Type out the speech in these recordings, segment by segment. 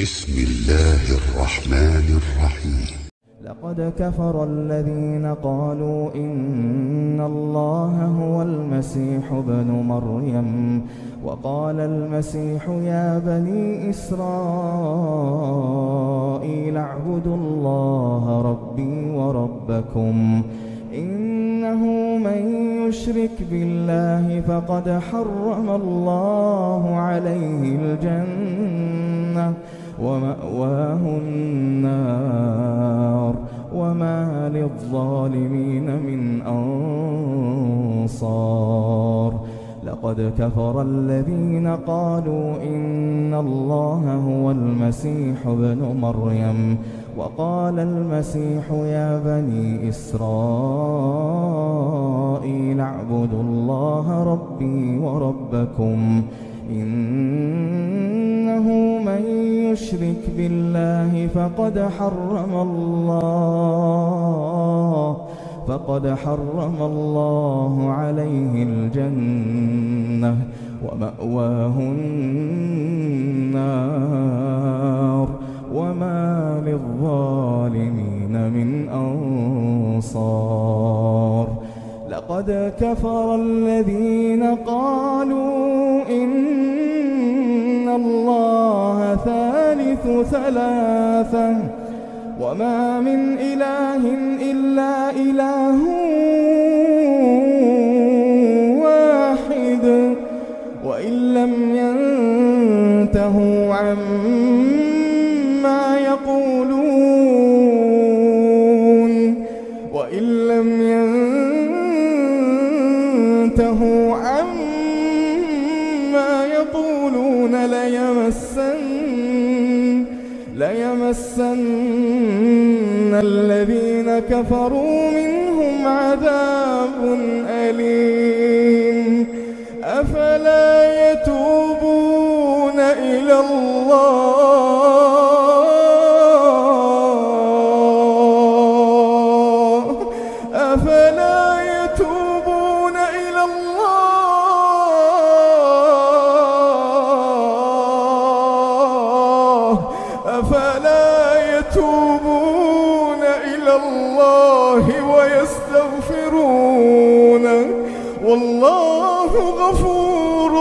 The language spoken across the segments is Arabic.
بسم الله الرحمن الرحيم. لقد كفر الذين قالوا إن الله هو المسيح ابن مريم وقال المسيح يا بني إسرائيل اعبدوا الله ربي وربكم إنه من يشرك بالله فقد حرم الله عليه الجنة ومأواه النار وما للظالمين من أنصار. لقد كفر الذين قالوا إن الله هو المسيح ابن مريم وقال المسيح يا بني إسرائيل اعبدوا الله ربي وربكم إنه من يشرك بالله فقد حرم الله عليه الجنة ومأواه النار وما للظالمين من أنصار. لقد كفر الذين قالوا إن الله ثالث ثلاثة وما من إله إلا إله واحد وإن لم ينتهوا عما يقولون ليمسن الذين كفروا منهم عذاب أليم. أفلا يتوبون إلى الله أفلا يتوبون إلى الله أفلا يتوبون إلى الله ويستغفرونه والله غفور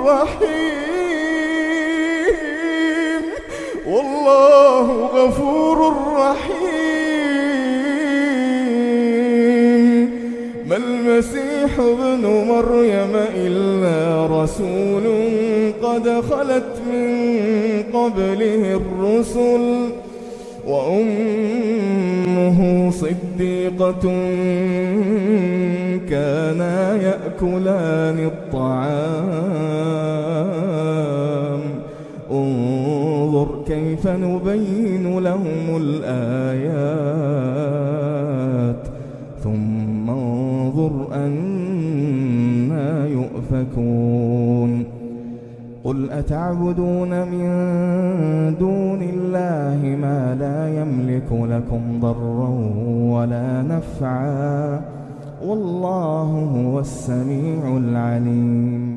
رحيم والله غفور رحيم. ما المسيح ابن مريم إلا رسول قد خلت من قبله الرسل وأمه صديقة كانا يأكلان الطعام انظر كيف نبين لهم الآيات ثم انظر أنى يؤفكون. قل أتعبدون من دون الله ما لا يملك لكم ضرا ولا نفعا والله هو السميع العليم.